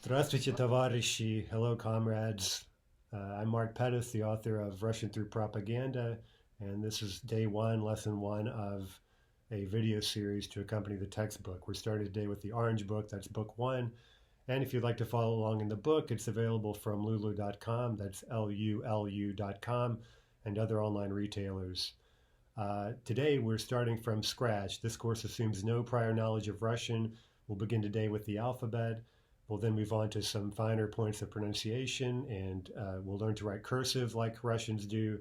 Здравствуйте, товарищи. Hello, comrades. I'm Mark Pettis, the author of Russian Through Propaganda, and this is day one, lesson one of a video series to accompany the textbook. We're starting today with the orange book, that's book one. And if you'd like to follow along in the book, it's available from lulu.com, that's lulu.com, and other online retailers. Today, we're starting from scratch. This course assumes no prior knowledge of Russian. We'll begin today with the alphabet. We'll then move on to some finer points of pronunciation, and we'll learn to write cursive like Russians do.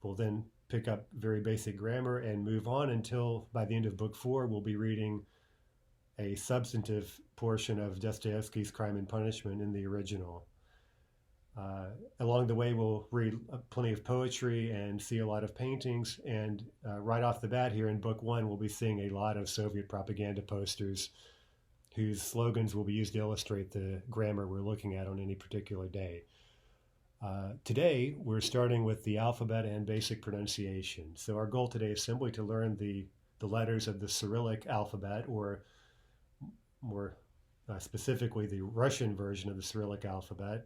We'll then pick up very basic grammar and move on until by the end of book four, we'll be reading a substantive portion of Dostoevsky's Crime and Punishment in the original. Along the way, we'll read plenty of poetry and see a lot of paintings. And right off the bat here in book one, we'll be seeing a lot of Soviet propaganda posters whose slogans will be used to illustrate the grammar we're looking at on any particular day. Today, we're starting with the alphabet and basic pronunciation. So our goal today is simply to learn the letters of the Cyrillic alphabet, or more specifically, the Russian version of the Cyrillic alphabet.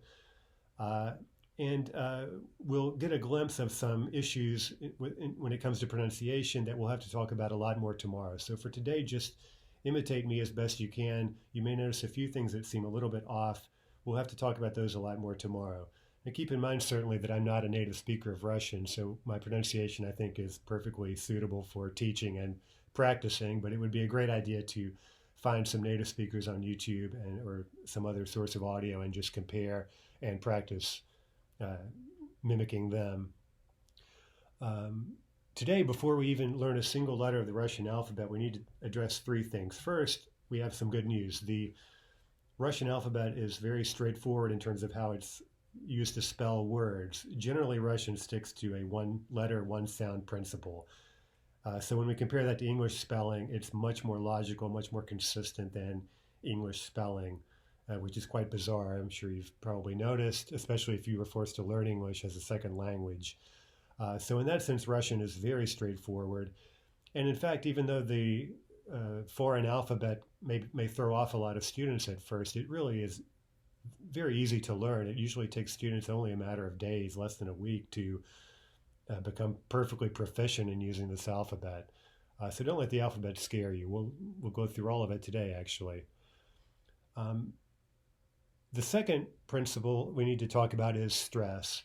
And we'll get a glimpse of some issues when it comes to pronunciation that we'll have to talk about a lot more tomorrow. So for today, just imitate me as best you can. You may notice a few things that seem a little bit off. We'll have to talk about those a lot more tomorrow. And keep in mind, certainly, that I'm not a native speaker of Russian, so my pronunciation, I think, is perfectly suitable for teaching and practicing, but it would be a great idea to find some native speakers on YouTube or some other source of audio and just compare and practice mimicking them. Today, before we even learn a single letter of the Russian alphabet, we need to address three things. First, we have some good news. The Russian alphabet is very straightforward in terms of how it's used to spell words. Generally, Russian sticks to a one letter, one sound principle. So when we compare that to English spelling, it's much more logical, much more consistent than English spelling, which is quite bizarre. I'm sure you've probably noticed, especially if you were forced to learn English as a second language. So in that sense, Russian is very straightforward. And in fact, even though the foreign alphabet may throw off a lot of students at first, it really is very easy to learn. It usually takes students only a matter of days, less than a week, to become perfectly proficient in using this alphabet. So don't let the alphabet scare you. We'll go through all of it today, actually. The second principle we need to talk about is stress.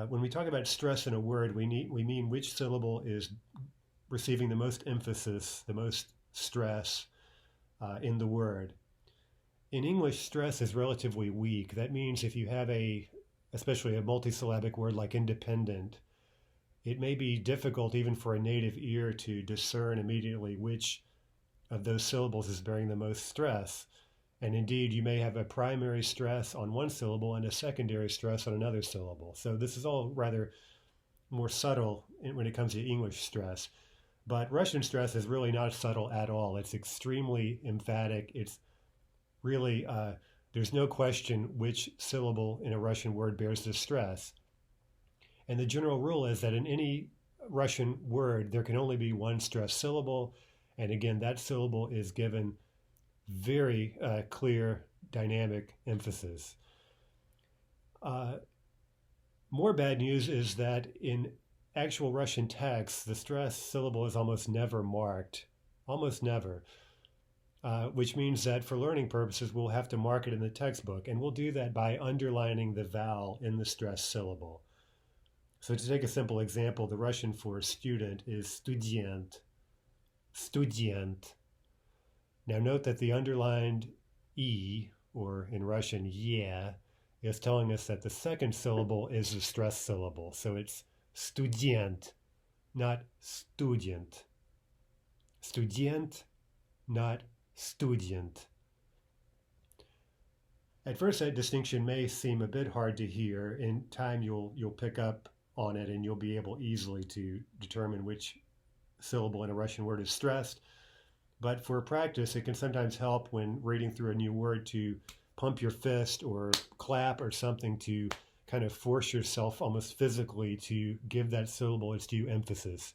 When we talk about stress in a word, we mean which syllable is receiving the most emphasis, the most stress in the word. In English, stress is relatively weak. That means if you have especially a multisyllabic word like independent, it may be difficult even for a native ear to discern immediately which of those syllables is bearing the most stress. And indeed, you may have a primary stress on one syllable and a secondary stress on another syllable. So this is all rather more subtle when it comes to English stress. But Russian stress is really not subtle at all. It's extremely emphatic. It's really, there's no question which syllable in a Russian word bears the stress. And the general rule is that in any Russian word, there can only be one stressed syllable. And again, that syllable is given very clear dynamic emphasis. More bad news is that in actual Russian text, the stress syllable is almost never marked, almost never, which means that for learning purposes, we'll have to mark it in the textbook, and we'll do that by underlining the vowel in the stressed syllable. So to take a simple example, the Russian for student is student, student. Now note that the underlined E, or in Russian, yeah, is telling us that the second syllable is the stressed syllable. So it's student, not student. Student, not student. At first, that distinction may seem a bit hard to hear. In time, you'll pick up on it, and you'll be able easily to determine which syllable in a Russian word is stressed. But for practice, it can sometimes help when reading through a new word to pump your fist or clap or something to kind of force yourself almost physically to give that syllable its due emphasis.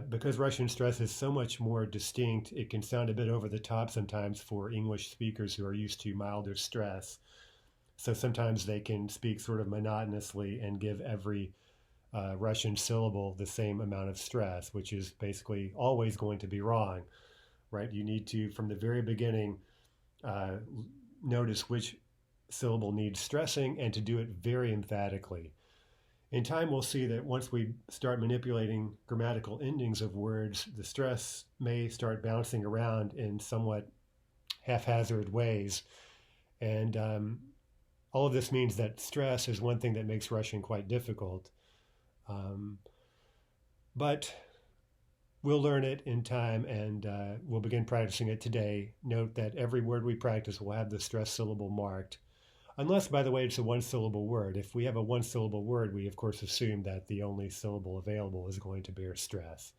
Because Russian stress is so much more distinct, it can sound a bit over the top sometimes for English speakers who are used to milder stress. So sometimes they can speak sort of monotonously and give every Russian syllable the same amount of stress, which is basically always going to be wrong, right? You need to, from the very beginning, uh, notice which syllable needs stressing and to do it very emphatically. In time, we'll see that once we start manipulating grammatical endings of words, the stress may start bouncing around in somewhat haphazard ways. And all of this means that stress is one thing that makes Russian quite difficult. But we'll learn it in time and we'll begin practicing it today. Note that every word we practice will have the stress syllable marked. Unless, by the way, it's a one-syllable word. If we have a one-syllable word, we, of course, assume that the only syllable available is going to bear stress.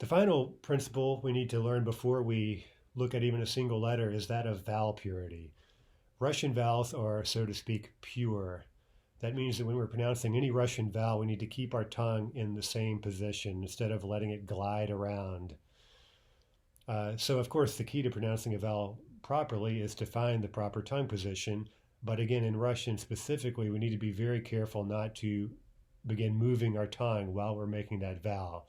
The final principle we need to learn before we look at even a single letter is that of vowel purity. Russian vowels are, so to speak, pure. That means that when we're pronouncing any Russian vowel, we need to keep our tongue in the same position instead of letting it glide around. So, of course, the key to pronouncing a vowel properly is to find the proper tongue position. But again, in Russian specifically, we need to be very careful not to begin moving our tongue while we're making that vowel.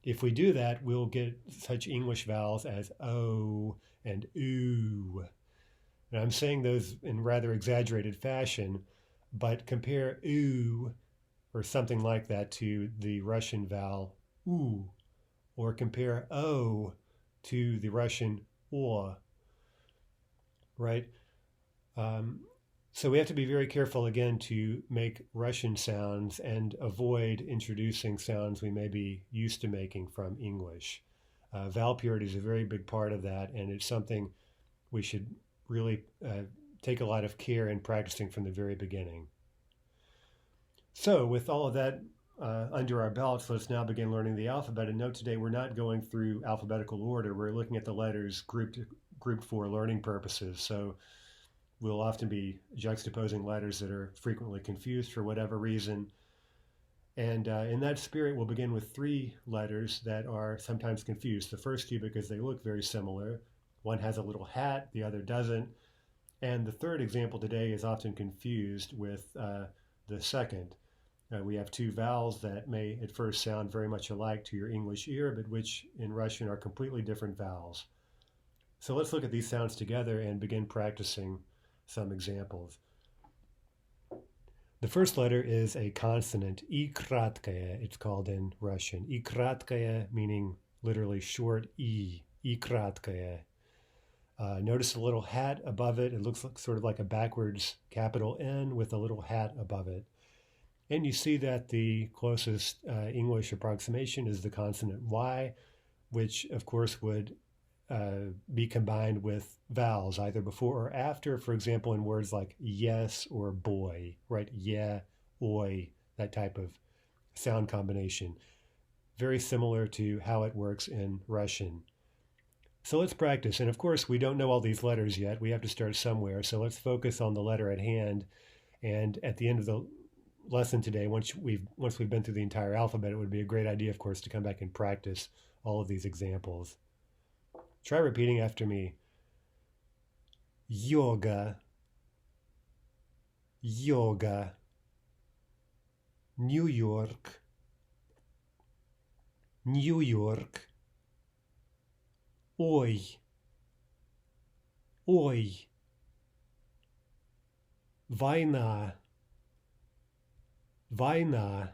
If we do that, we'll get such English vowels as O and oo. And I'm saying those in rather exaggerated fashion, but compare oo or something like that to the Russian vowel oo, or compare O to the Russian o. Right? So we have to be very careful again to make Russian sounds and avoid introducing sounds we may be used to making from English. Vowel purity is a very big part of that, and it's something we should really take a lot of care in practicing from the very beginning. So with all of that under our belts, let's now begin learning the alphabet. And note today we're not going through alphabetical order. We're looking at the letters grouped for learning purposes. So we'll often be juxtaposing letters that are frequently confused for whatever reason. And in that spirit, we'll begin with three letters that are sometimes confused. The first two because they look very similar. One has a little hat, the other doesn't. And the third example today is often confused with the second. We have two vowels that may at first sound very much alike to your English ear, but which in Russian are completely different vowels. So let's look at these sounds together and begin practicing some examples. The first letter is a consonant, I kratkaya, it's called in Russian. I kratkaya meaning literally short I kratkaya. Notice a little hat above it. It looks like, sort of like a backwards capital N with a little hat above it. And you see that the closest English approximation is the consonant Y, which of course would be combined with vowels either before or after, for example, in words like yes or boy, right? Yeah, oi, that type of sound combination. Very similar to how it works in Russian. So let's practice. And of course, we don't know all these letters yet. We have to start somewhere. So let's focus on the letter at hand. And at the end of the lesson today, once we've been through the entire alphabet, it would be a great idea, of course, to come back and practice all of these examples. Try repeating after me. Yoga, yoga. New York, New York. Oi, oi. Война, война.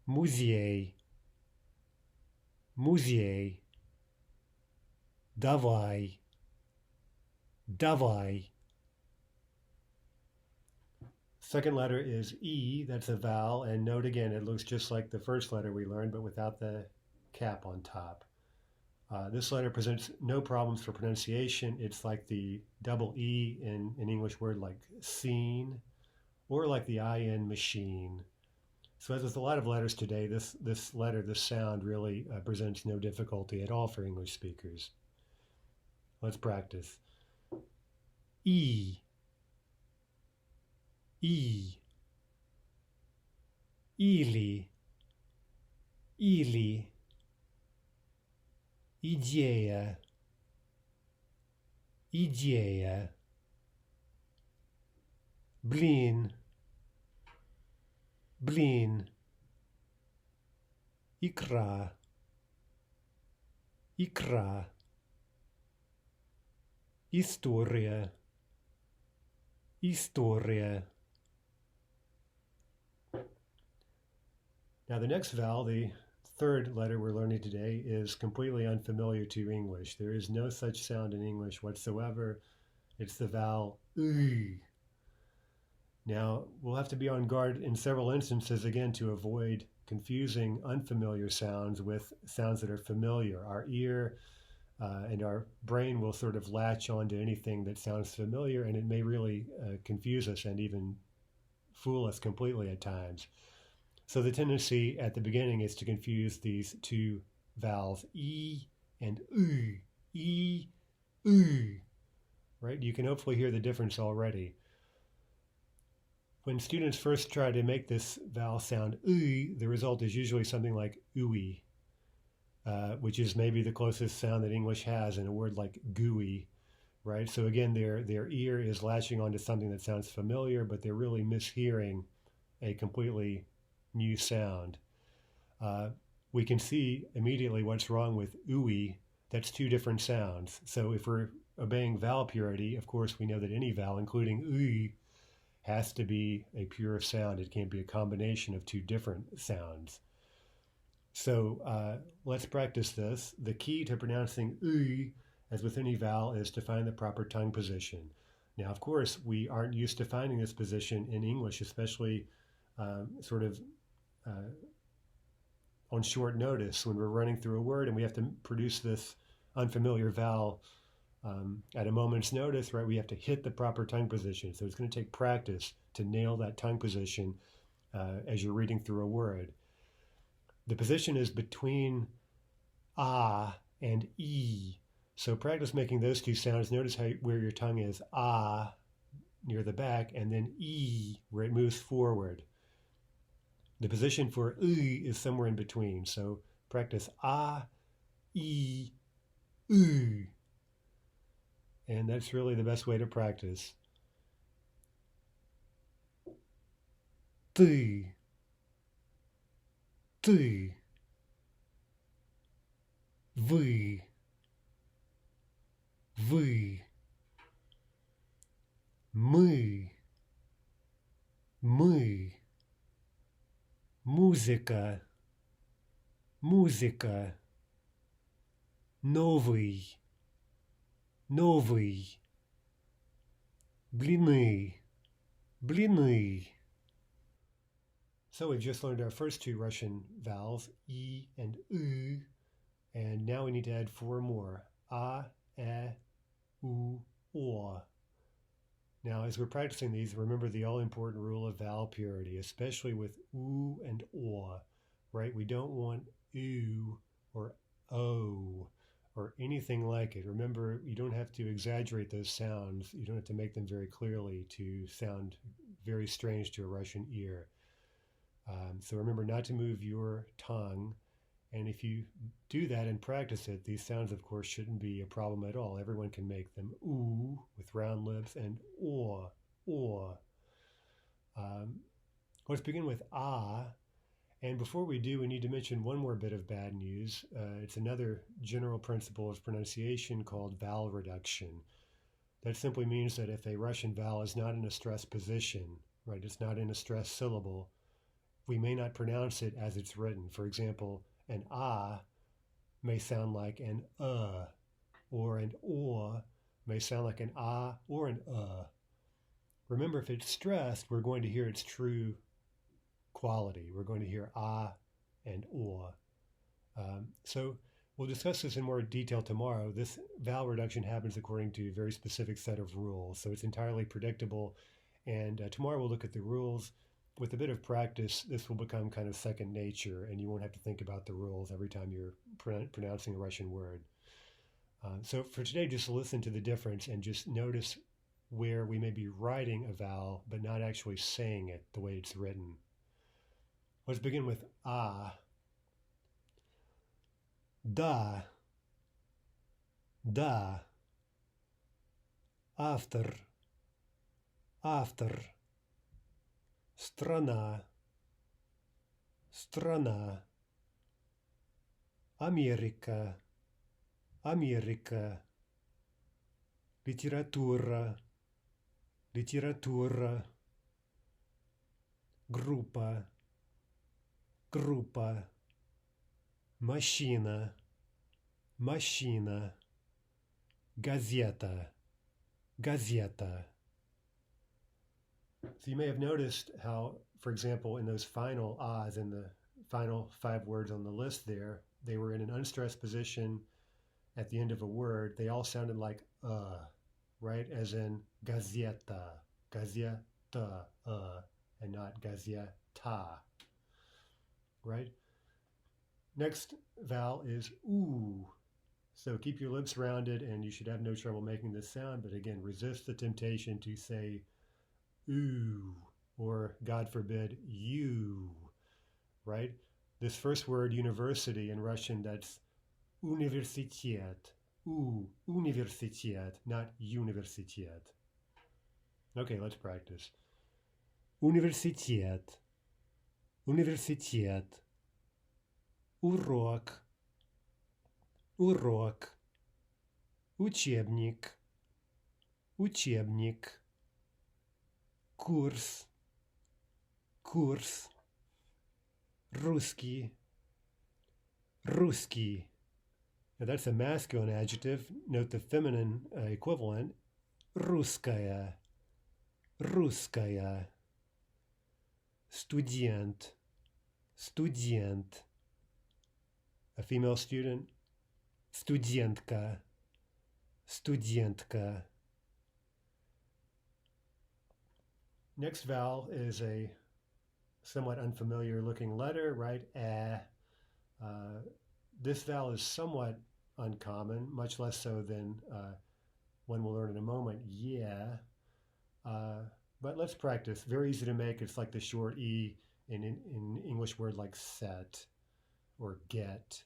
Музей, музей. Давай, давай. Second letter is E, that's a vowel, and note again, it looks just like the first letter we learned, but without the cap on top. This letter presents no problems for pronunciation. It's like the double E in an English word like seen, or like the I in machine. So as with a lot of letters today, this sound really presents no difficulty at all for English speakers. Let's practice. E, E, или, идея, блин, икра, история, Now the next vowel, the third letter we're learning today, is completely unfamiliar to English. There is no such sound in English whatsoever. It's the vowel U. Now we'll have to be on guard in several instances again to avoid confusing unfamiliar sounds with sounds that are familiar. Our ear and our brain will sort of latch onto anything that sounds familiar, and it may really confuse us and even fool us completely at times. So the tendency at the beginning is to confuse these two vowels, E and U, E, U, right? You can hopefully hear the difference already. When students first try to make this vowel sound U, the result is usually something like ooey, which is maybe the closest sound that English has in a word like gooey, right? So again, their ear is latching onto something that sounds familiar, but they're really mishearing a completely new sound. We can see immediately what's wrong with ooey. That's two different sounds. So if we're obeying vowel purity, of course, we know that any vowel, including ooey, has to be a pure sound. It can't be a combination of two different sounds. So let's practice this. The key to pronouncing ooey, as with any vowel, is to find the proper tongue position. Now, of course, we aren't used to finding this position in English, especially on short notice when we're running through a word and we have to produce this unfamiliar vowel at a moment's notice, right? We have to hit the proper tongue position. So it's going to take practice to nail that tongue position as you're reading through a word. The position is between ah and e. So practice making those two sounds. Notice where your tongue is, ah, near the back, and then e, where it moves forward. The position for u is somewhere in between. So practice ah, e, u. And that's really the best way to practice. Ты, вы, мы, музыка, новый, блины. So we've just learned our first two Russian vowels, E and U, and now we need to add four more, A, E, U, O. Now, as we're practicing these, remember the all-important rule of vowel purity, especially with U and O, right? We don't want U or O or anything like it. Remember, you don't have to exaggerate those sounds. You don't have to make them very clearly to sound very strange to a Russian ear. So remember not to move your tongue. And if you do that and practice it, these sounds, of course, shouldn't be a problem at all. Everyone can make them ooh with round lips and or. Let's begin with ah. And before we do, we need to mention one more bit of bad news. It's another general principle of pronunciation called vowel reduction. That simply means that if a Russian vowel is not in a stressed position, right, it's not in a stressed syllable, we may not pronounce it as it's written. For example, an ah may sound like an or an or may sound like an ah or an Remember, if it's stressed, we're going to hear its true quality. We're going to hear ah and or. So we'll discuss this in more detail tomorrow. This vowel reduction happens according to a very specific set of rules, so it's entirely predictable. And tomorrow we'll look at the rules. With a bit of practice, this will become kind of second nature, and you won't have to think about the rules every time you're pronouncing a Russian word. So for today, just listen to the difference and just notice where we may be writing a vowel, but not actually saying it the way it's written. Let's begin with ah. Da. Da. After. After. Страна. Страна. Америка. Америка. Литература. Литература. Группа. Группа. Машина. Машина. Газета. Газета. So you may have noticed how, for example, in those final ahs, in the final 5 words on the list there, they were in an unstressed position at the end of a word. They all sounded like right? As in gazeta, gazeta, and not gazieta, right? Next vowel is oo. So keep your lips rounded and you should have no trouble making this sound, but again, resist the temptation to say ooh, or God forbid, you, right? This first word, university, in Russian, that's universitet. Ooh, universitet, not universitet. Okay, let's practice. Universitet, universitet. Урок, урок. Учебник, учебник. Курс, курс. Русский, русский. Now that's a masculine adjective. Note the feminine equivalent. Русская, русская. Студент, студент. A female student. Студентка, студентка. Next vowel is a somewhat unfamiliar looking letter, right? This vowel is somewhat uncommon, much less so than one we'll learn in a moment. Yeah. But let's practice. Very easy to make. It's like the short E in English word like set or get.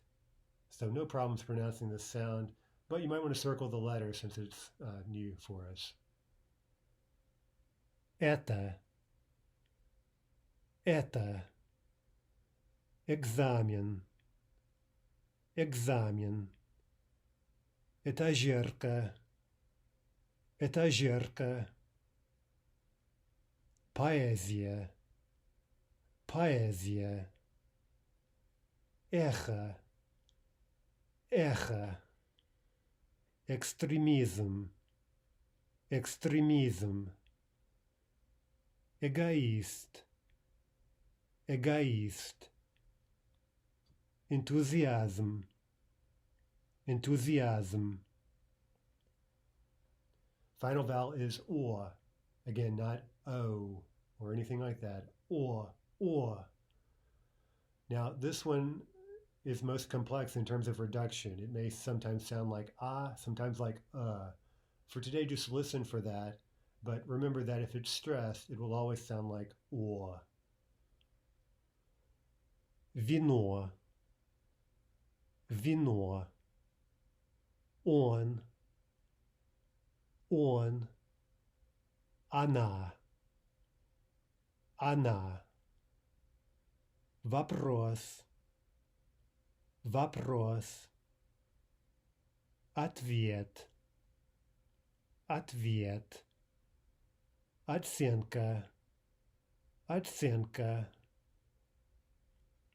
So no problems pronouncing this sound, but you might want to circle the letter since it's new for us. Это. Экзамен. Экзамен. Этажерка. Этажерка. Поэзия. Поэзия. Эхо. Эхо. Экстремизм. Экстремизм. Эгоист. Эгоист. Enthusiasm. Enthusiasm. Final vowel is or. Again, not o or anything like that. Or. Now, this one is most complex in terms of reduction. It may sometimes sound like ah, sometimes like For today, just listen for that, but remember that if it's stressed, it will always sound like or. Вино. Вино. Он. Она. Она. Вопрос. Вопрос. Ответ. Ответ. Оценка. Оценка.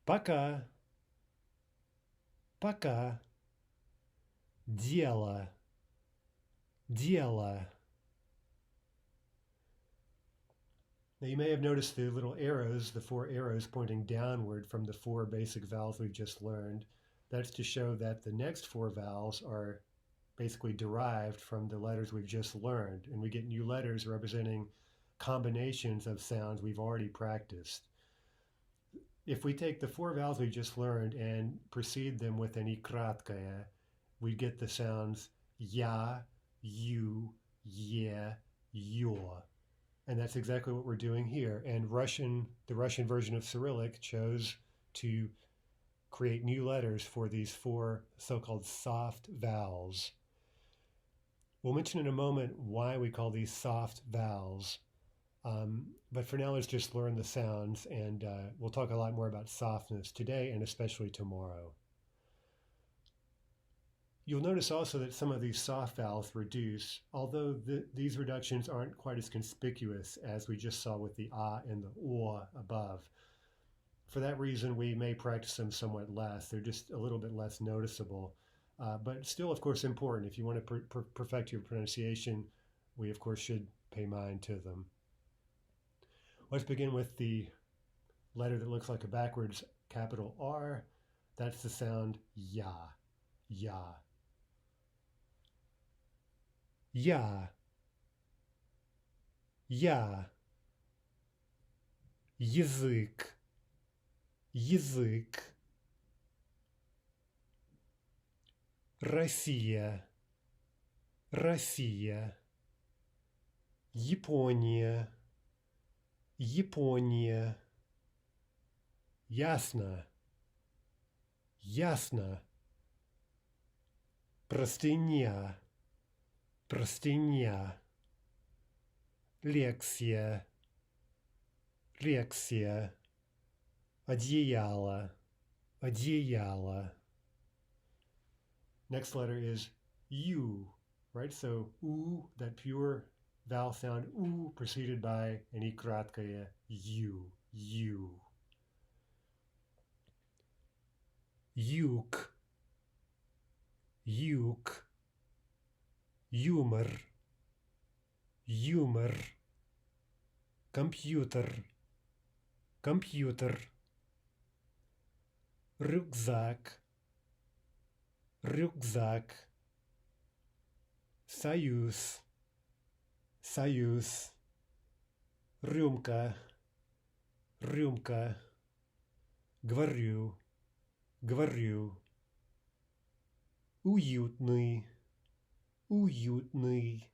Пока. Пока. Дело. Дело. Now you may have noticed the little arrows, the 4 arrows pointing downward from the 4 basic vowels we've just learned. That's to show that the next 4 vowels are basically derived from the letters we've just learned, and we get new letters representing combinations of sounds we've already practiced. If we take the 4 vowels we just learned and precede them with an i kratkaya, we get the sounds ya, you, ye, your. And that's exactly what we're doing here. And the Russian version of Cyrillic chose to create new letters for these four so-called soft vowels. We'll mention in a moment why we call these soft vowels. But for now, let's just learn the sounds, and we'll talk a lot more about softness today and especially tomorrow. You'll notice also that some of these soft vowels reduce, although these reductions aren't quite as conspicuous as we just saw with the ah and the o above. For that reason, we may practice them somewhat less. They're just a little bit less noticeable, but still, of course, important. If you want to perfect your pronunciation, we, of course, should pay mind to them. Let's begin with the letter that looks like a backwards capital R. That's the sound ya, ya. Ya, ya. Язык, язык. Россия, Россия. Япония, Япония. Ясно, ясно. Простыня, простыня. Лексия, лексия. Одеяло, одеяло. Next letter is U, right? So U, that pure vowel sound U, preceded by an I краткое U, U. Юг, юг. Юмор, юмор. Компьютер, компьютер. Рюкзак, рюкзак. Союз, союз. Рюмка, рюмка. Говорю, говорю. Уютный, уютный.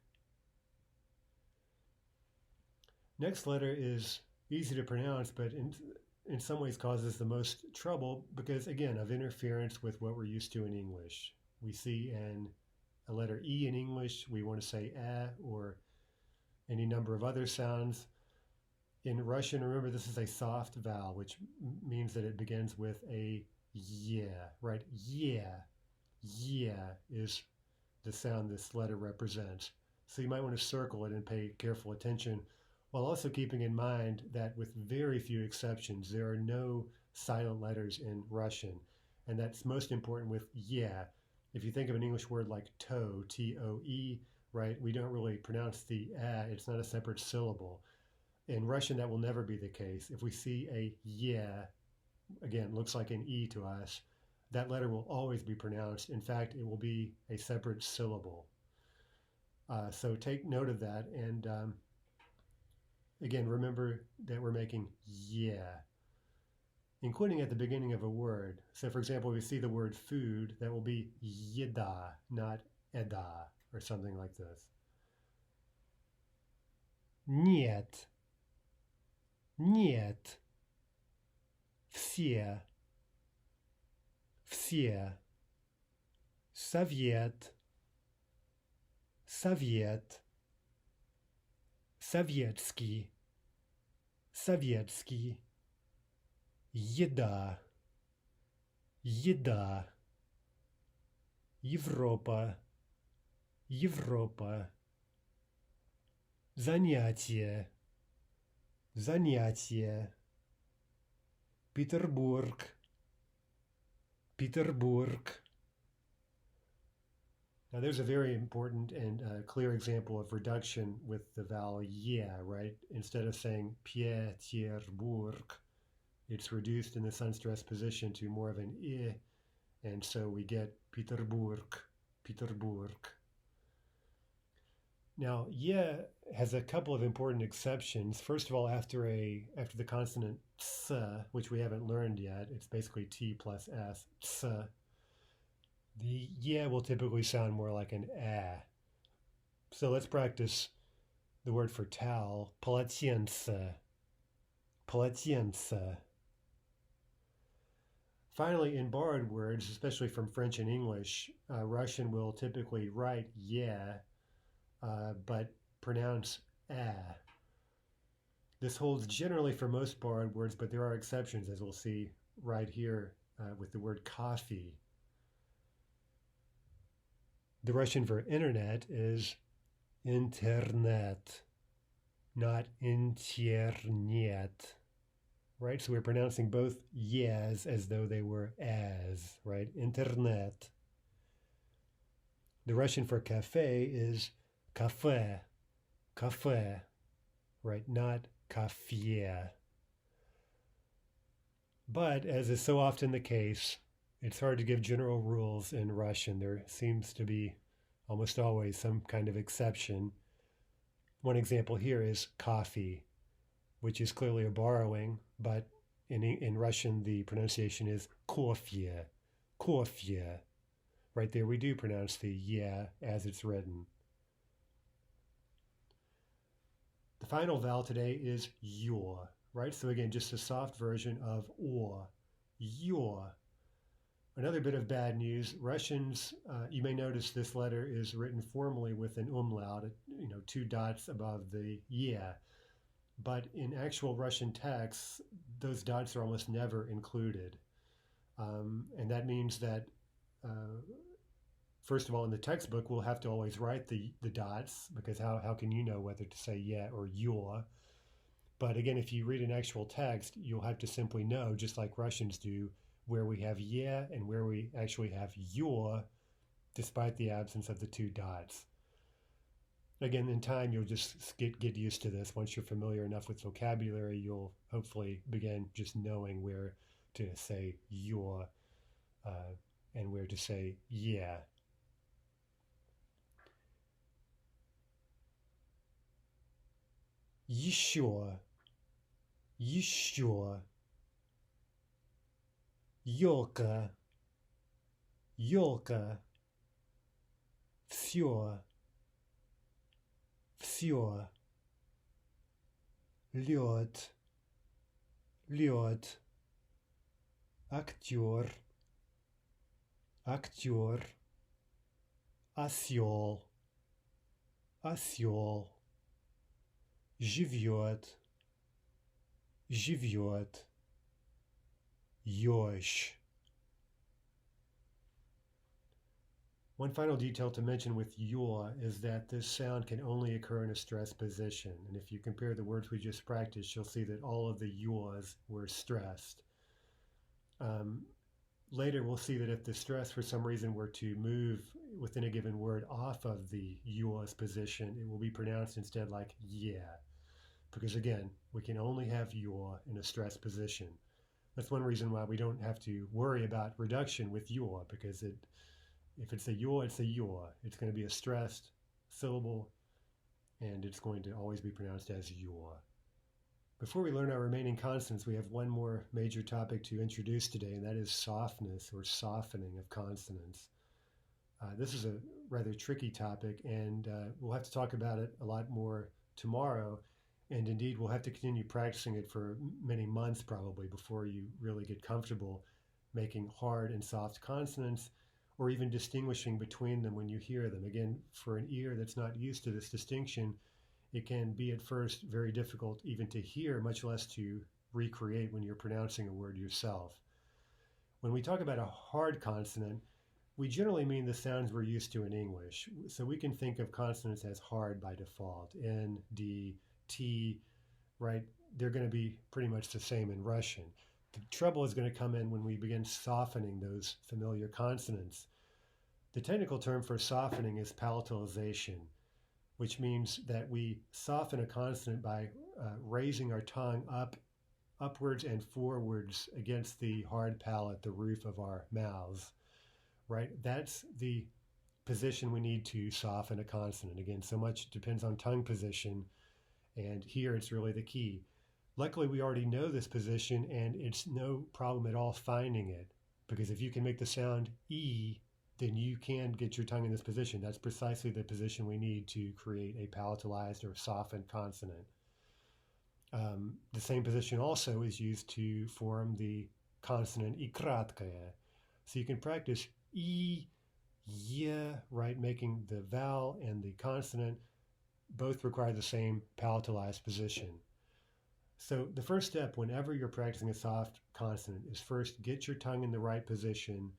Next letter is easy to pronounce, but in some ways causes the most trouble because, again, of interference with what we're used to in English. We see a letter E in English, we want to say or any number of other sounds. In Russian, remember, this is a soft vowel, which means that it begins with a yeah, right? Yeah, yeah is the sound this letter represents. So you might want to circle it and pay careful attention, while also keeping in mind that with very few exceptions, there are no silent letters in Russian. And that's most important with yeah. If you think of an English word like toe, T-O-E, right, we don't really pronounce the it's not a separate syllable. In Russian, that will never be the case. If we see a yeah, again, looks like an E to us, that letter will always be pronounced. In fact, it will be a separate syllable. So take note of that. And again, remember that we're making yeah, including at the beginning of a word. So for example, we see the word food, that will be yeda, not eda, or something like this. Нет, нет. Все, все. Совет, совет. Советский, советский. Еда, еда. Европа, Европа. Занятие, занятие. Петербург, Petersburg. Now there's a very important and clear example of reduction with the vowel yeah, right? Instead of saying Petersburg, it's reduced in this unstressed position to more of an I, and so we get Petersburg, Petersburg. Now, yeah has a couple of important exceptions. First of all, after the consonant ts, which we haven't learned yet, it's basically T plus S, ts. The yeah will typically sound more like an ah. So let's practice the word for towel, polatiense. Polatiense. Finally, in borrowed words, especially from French and English, Russian will typically write yeah, but pronounce ah. This holds generally for most borrowed words, but there are exceptions, as we'll see right here with the word coffee. The Russian for internet is internet, not internet. Right? So we're pronouncing both yes as though they were as, right? Internet. The Russian for cafe is café, café, right? Not café. But as is so often the case, it's hard to give general rules in Russian. There seems to be almost always some kind of exception. One example here is coffee, which is clearly a borrowing, but in Russian the pronunciation is kofye, kofye. Right there we do pronounce the yeah as it's written. The final vowel today is your, right? So again, just a soft version of or, your. Another bit of bad news, Russians, you may notice this letter is written formally with an umlaut, 2 dots above the yeah. But in actual Russian texts, those dots are almost never included. And that means that, first of all, in the textbook, we'll have to always write the dots, because how can you know whether to say yeah or your? But again, if you read an actual text, you'll have to simply know, just like Russians do, where we have yeah and where we actually have your, despite the absence of the 2 dots. Again, in time, you'll just get used to this. Once you're familiar enough with vocabulary, you'll hopefully begin just knowing where to say your and where to say yeah. Еще, еще. Елка, елка. Все, все. Лед, лед. Актер, актер. Осел, осел. Живет, живет. Yosh. One final detail to mention with your is that this sound can only occur in a stressed position. And if you compare the words we just practiced, you'll see that all of the yours were stressed. Later, we'll see that if the stress for some reason were to move within a given word off of the yours position, it will be pronounced instead like yeah. Because again, we can only have your in a stressed position. That's one reason why we don't have to worry about reduction with your, because if it's a your, it's a your. It's going to be a stressed syllable, and it's going to always be pronounced as your. Before we learn our remaining consonants, we have one more major topic to introduce today, and that is softness or softening of consonants. This is a rather tricky topic, and we'll have to talk about it a lot more tomorrow. And indeed, we'll have to continue practicing it for many months probably before you really get comfortable making hard and soft consonants, or even distinguishing between them when you hear them. Again, for an ear that's not used to this distinction, it can be at first very difficult even to hear, much less to recreate when you're pronouncing a word yourself. When we talk about a hard consonant, we generally mean the sounds we're used to in English. So we can think of consonants as hard by default. N, D, T, right? They're going to be pretty much the same in Russian. The trouble is going to come in when we begin softening those familiar consonants. The technical term for softening is palatalization, which means that we soften a consonant by raising our tongue upwards and forwards against the hard palate, the roof of our mouths, right? That's the position we need to soften a consonant. Again, so much depends on tongue position, and here it's really the key. Luckily, we already know this position, and it's no problem at all finding it, because if you can make the sound E then you can get your tongue in this position. That's precisely the position we need to create a palatalized or softened consonant. The same position also is used to form the consonant I kratkaya. So you can practice I, Y, right, making the vowel and the consonant both require the same palatalized position. So the first step whenever you're practicing a soft consonant is first get your tongue in the right position.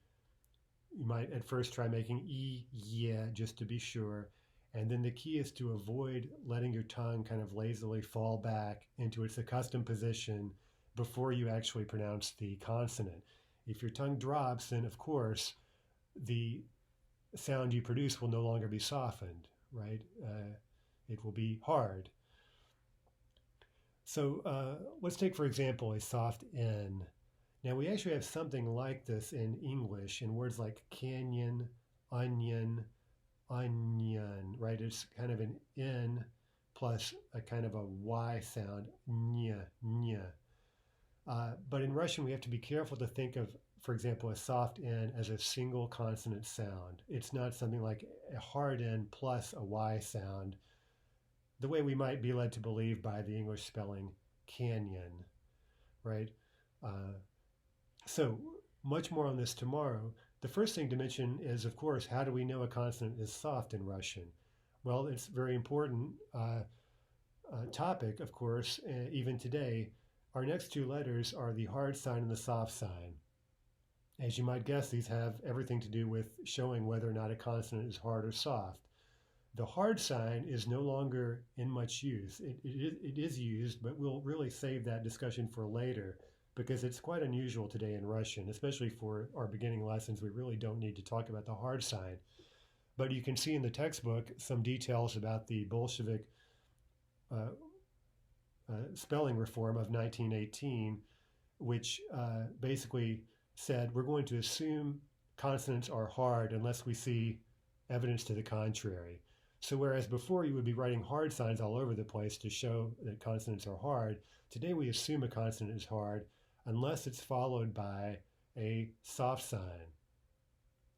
You might at first try making E, yeah, just to be sure. And then the key is to avoid letting your tongue kind of lazily fall back into its accustomed position before you actually pronounce the consonant. If your tongue drops, then of course the sound you produce will no longer be softened, right? It will be hard. So let's take, for example, a soft N. Now we actually have something like this in English in words like canyon, onion, onion, right? It's kind of an N plus a kind of a Y sound, nya, nya. But in Russian, we have to be careful to think of, for example, a soft N as a single consonant sound. It's not something like a hard N plus a Y sound, the way we might be led to believe by the English spelling canyon, right? So much more on this tomorrow. The first thing to mention is, of course, how do we know a consonant is soft in Russian? Well, it's a very important topic, of course, even today. Our next two letters are the hard sign and the soft sign. As you might guess, these have everything to do with showing whether or not a consonant is hard or soft. The hard sign is no longer in much use. It is used, but we'll really save that discussion for later because it's quite unusual today in Russian, especially for our beginning lessons. We really don't need to talk about the hard sign. But you can see in the textbook some details about the Bolshevik spelling reform of 1918, which basically said we're going to assume consonants are hard unless we see evidence to the contrary. So whereas before you would be writing hard signs all over the place to show that consonants are hard, today we assume a consonant is hard unless it's followed by a soft sign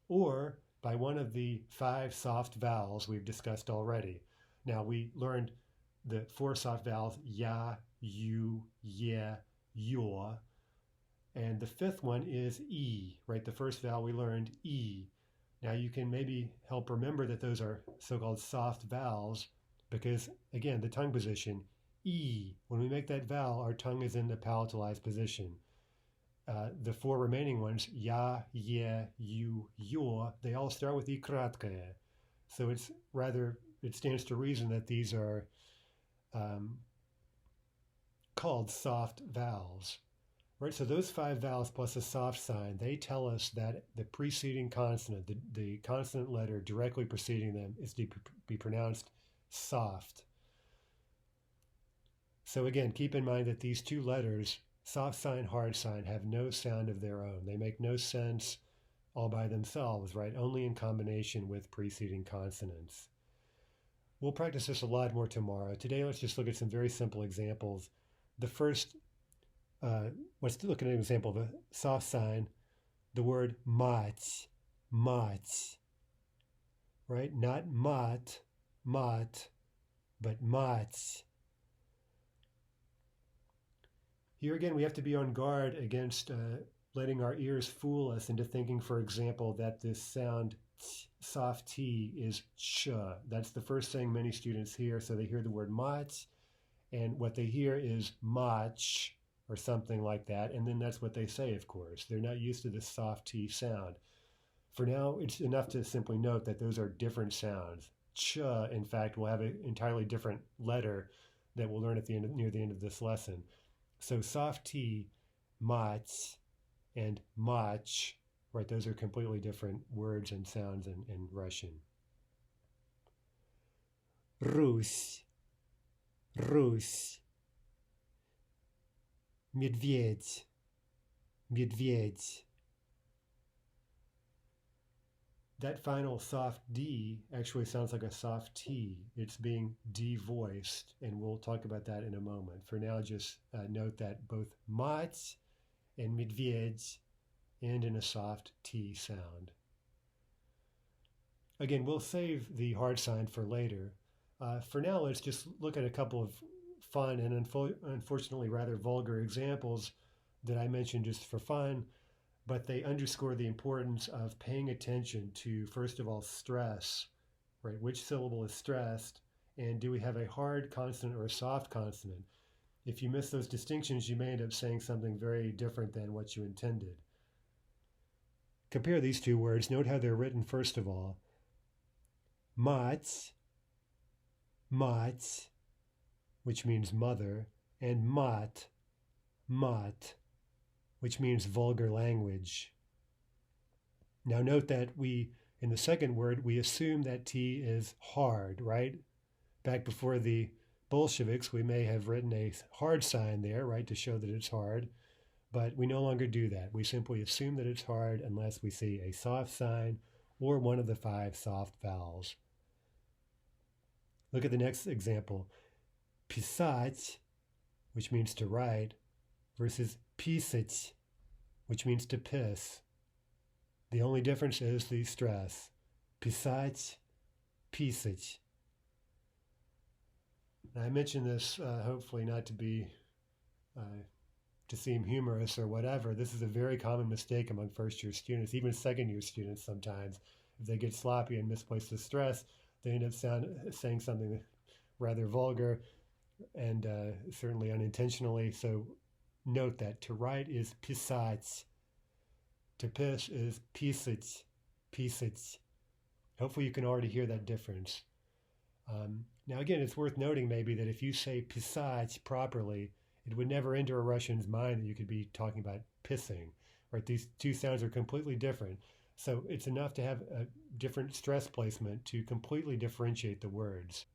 or by one of the 5 soft vowels we've discussed already. Now we learned the 4 soft vowels, ya, you, ye, your, and the 5th one is E, right? The first vowel we learned, E. Now you can maybe help remember that those are so-called soft vowels because, again, the tongue position, E. When we make that vowel, our tongue is in the palatalized position. The 4 remaining ones, ya, ye, you, your, they all start with I kratkaya. So it stands to reason that these are called soft vowels. Right, so those 5 vowels plus a soft sign, they tell us that the preceding consonant, the consonant letter directly preceding them, is to be pronounced soft. So again, keep in mind that these 2 letters, soft sign, hard sign, have no sound of their own. They make no sense all by themselves, right? Only in combination with preceding consonants. We'll practice this a lot more tomorrow. Today, let's just look at some very simple examples. The first let's look at an example of a soft sign, the word mать, mать, right? Not mat, mat, but mать. Here again, we have to be on guard against letting our ears fool us into thinking, for example, that this sound soft T is ch. That's the first thing many students hear. So they hear the word mать, and what they hear is mach, or something like that, and then that's what they say, of course. They're not used to this soft T sound. For now, it's enough to simply note that those are different sounds. Ch, in fact, will have an entirely different letter that we'll learn near the end of this lesson. So soft T, mach, and mach, right, those are completely different words and sounds in Russian. Rus, Rus. Медведь, медведь. That final soft D actually sounds like a soft T. It's being devoiced, and we'll talk about that in a moment. For now, just note that both mать and медведь end in a soft T sound. Again, we'll save the hard sign for later. For now, let's just look at a couple of fun and unfortunately rather vulgar examples that I mentioned just for fun, but they underscore the importance of paying attention to, first of all, stress, right? Which syllable is stressed, and do we have a hard consonant or a soft consonant? If you miss those distinctions, you may end up saying something very different than what you intended. Compare these two words. Note how they're written first of all. Mats, mats, which means mother, and mat, mat, which means vulgar language. Now note that in the second word, we assume that T is hard, right? Back before the Bolsheviks, we may have written a hard sign there, right, to show that it's hard, but we no longer do that. We simply assume that it's hard unless we see a soft sign or one of the 5 soft vowels. Look at the next example. Pisać, which means to write, versus pisać, which means to piss. The only difference is the stress. Pisać, pisać. Now, I mentioned this hopefully not to be to seem humorous or whatever. This is a very common mistake among first-year students, even second-year students sometimes. If they get sloppy and misplace the stress, they end up saying something rather vulgar and certainly unintentionally. So note that to write is pisać. To piss is pisać, pisać. Hopefully you can already hear that difference. Now again, it's worth noting maybe that if you say pisać properly, it would never enter a Russian's mind that you could be talking about pissing, right? These two sounds are completely different. So it's enough to have a different stress placement to completely differentiate the words.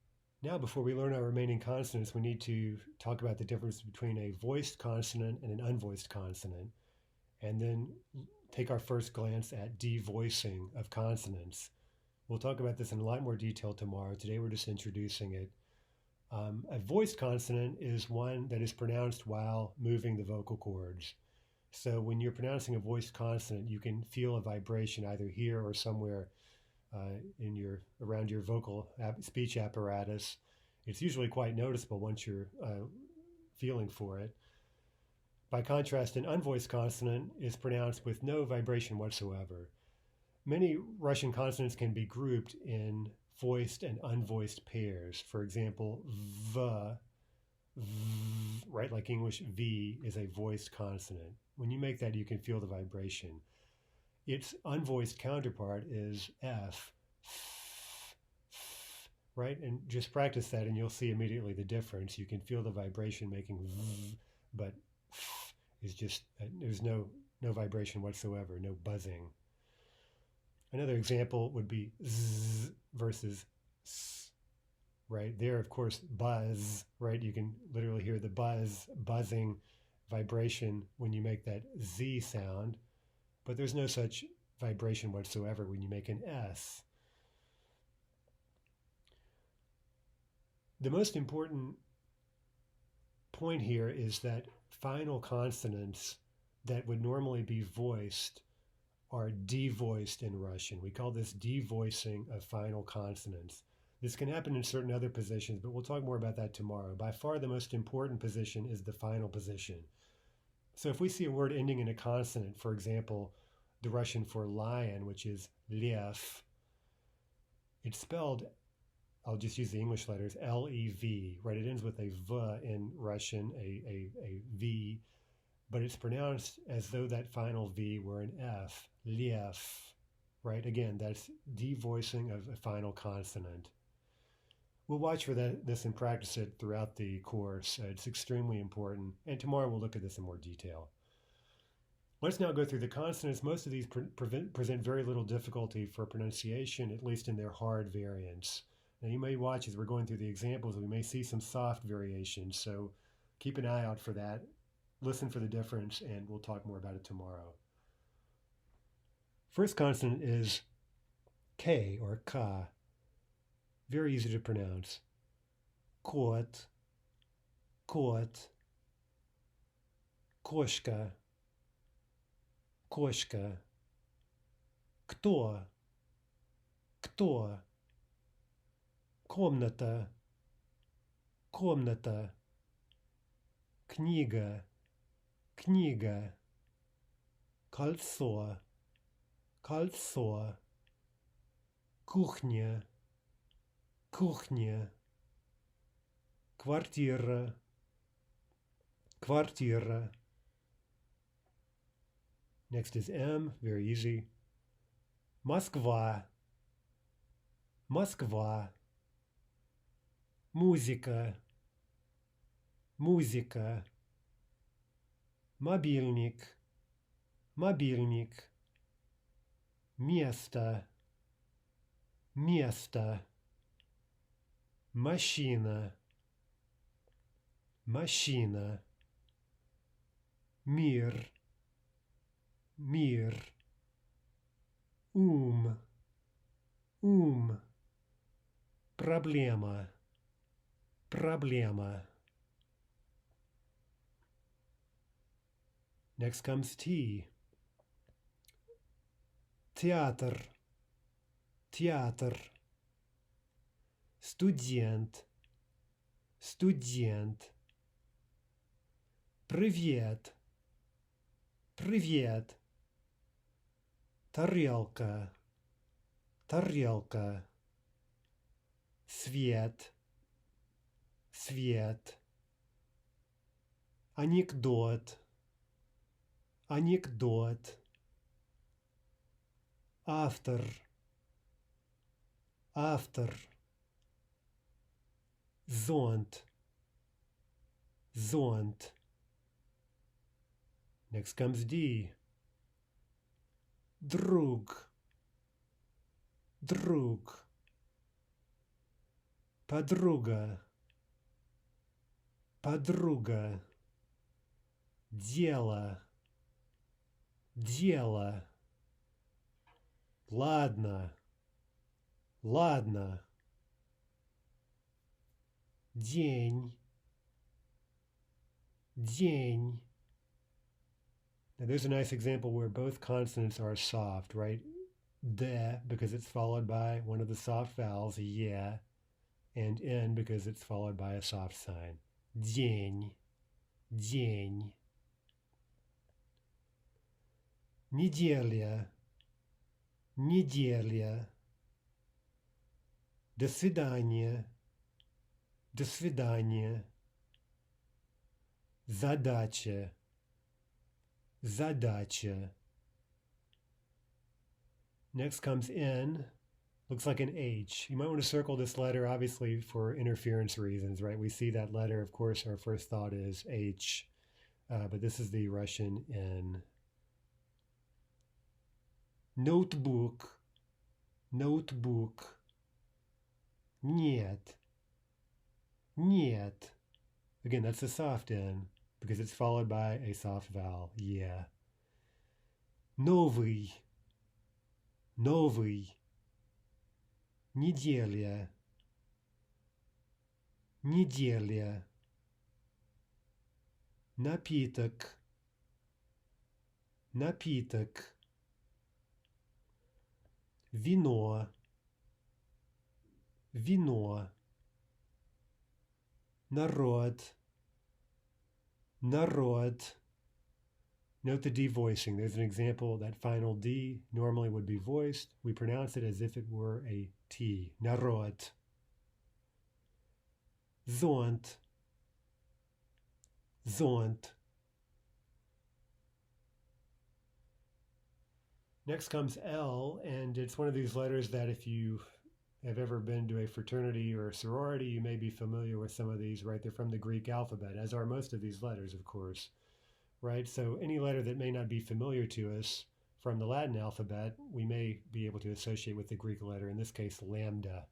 Now, before we learn our remaining consonants, we need to talk about the difference between a voiced consonant and an unvoiced consonant, and then take our first glance at devoicing of consonants. We'll talk about this in a lot more detail tomorrow. Today we're just introducing it. A voiced consonant is one that is pronounced while moving the vocal cords. So when you're pronouncing a voiced consonant, you can feel a vibration either here or somewhere around your vocal speech apparatus. It's usually quite noticeable once you're feeling for it. By contrast, an unvoiced consonant is pronounced with no vibration whatsoever. Many Russian consonants can be grouped in voiced and unvoiced pairs. For example, v, right, like English V is a voiced consonant. When you make that, you can feel the vibration. Its unvoiced counterpart is F, right? And just practice that and you'll see immediately the difference. You can feel the vibration making V, but is just, there's no vibration whatsoever, no buzzing. Another example would be Z versus S, right? There, of course, buzz, right? You can literally hear the buzzing vibration when you make that Z sound, but there's no such vibration whatsoever when you make an S. The most important point here is that final consonants that would normally be voiced are devoiced in Russian. We call this devoicing of final consonants. This can happen in certain other positions, but we'll talk more about that tomorrow. By far the most important position is the final position. So if we see a word ending in a consonant, for example, the Russian for lion, which is lev, it's spelled, I'll just use the English letters, L-E-V, right? It ends with a V in Russian, a V, but it's pronounced as though that final V were an F, lev, right? Again, that's devoicing of a final consonant. We'll watch for this and practice it throughout the course. It's extremely important, and tomorrow we'll look at this in more detail. Let's now go through the consonants. Most of these present very little difficulty for pronunciation, at least in their hard variants. Now you may watch as we're going through the examples, we may see some soft variations, so keep an eye out for that. Listen for the difference, and we'll talk more about it tomorrow. First consonant is K, or Ka. Very easy to pronounce. Kot, kot, koshka, koshka, kto, Кто? Комната. Комната. Книга. Книга. Кольцо. Кольцо. Кухня. Кухня. Квартира. Квартира. Next is M, very easy. Москва. Москва. Музыка. Музыка. Мобильник. Мобильник. Место. Место. Машина. Машина. Мир. Мир. Ум. Ум. Проблема. Проблема. Next comes T. Театр. Театр. Студент. Студент. Привет. Привет. Тарелка. Тарелка. Свет. Свет. Анекдот. Анекдот. Автор. Автор. Зонт. Зонт. Next comes D. Друг. Друг. Подруга. Подруга. Дело. Дело. Ладно. Ладно. День. День. Now there's a nice example where both consonants are soft, right? De, because it's followed by one of the soft vowels, yeah, and N because it's followed by a soft sign. День. День. Неделя. Неделя. До свидания. До свидания. Задача. Задача. Next comes N. Looks like an H. You might want to circle this letter, obviously, for interference reasons, right? We see that letter, of course, our first thought is H, but this is the Russian N. Notebook. Notebook. Нет. Нет. Again, that's a soft N because it's followed by a soft vowel. Yeah. Новый. Новый. Неделя. Неделя. Напиток. Напиток. Вино. Вино. Народ. Народ. Note the D voicing. There's an example. That final D normally would be voiced. We pronounce it as if it were a T. Народ. Зонт. Зонт. Next comes L, and it's one of these letters that if you have ever been to a fraternity or a sorority, you may be familiar with some of these, right? They're from the Greek alphabet, as are most of these letters, of course, right? So any letter that may not be familiar to us from the Latin alphabet, we may be able to associate with the Greek letter, in this case, lambda.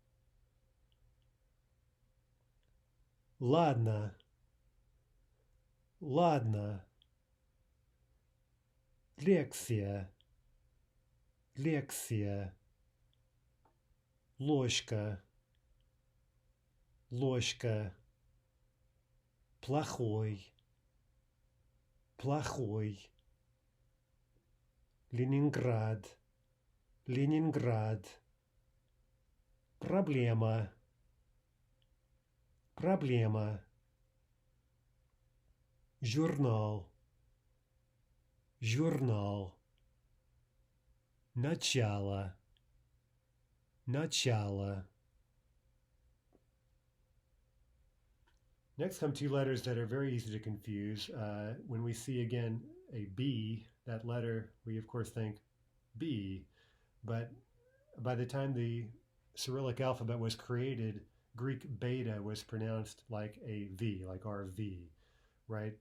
Ладно. Ладно. Лекция. Лекция. Ложка. Ложка. Плохой. Плохой. Ленинград. Ленинград. Проблема. Проблема. Журнал. Журнал. Начало. Начало. Next come two letters that are very easy to confuse. When we see again a B, that letter, we of course think B, but by the time the Cyrillic alphabet was created, Greek beta was pronounced like a V, like RV, right?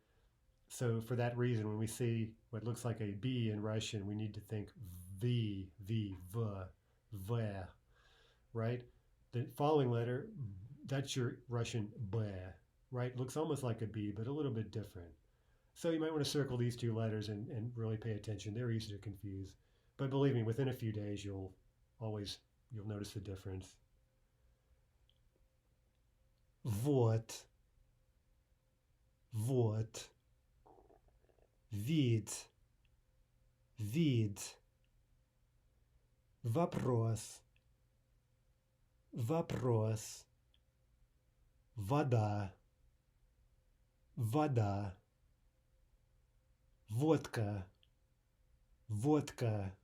So for that reason, when we see what looks like a B in Russian, we need to think V, V, V, right? The following letter, that's your Russian B, right? Looks almost like a B, but a little bit different. So you might want to circle these two letters and really pay attention. They're easy to confuse. But believe me, within a few days, you'll notice the difference. Вот. Вот. Вид. Вид. Вопрос. Вопрос. Вода. Вода. Водка. Водка.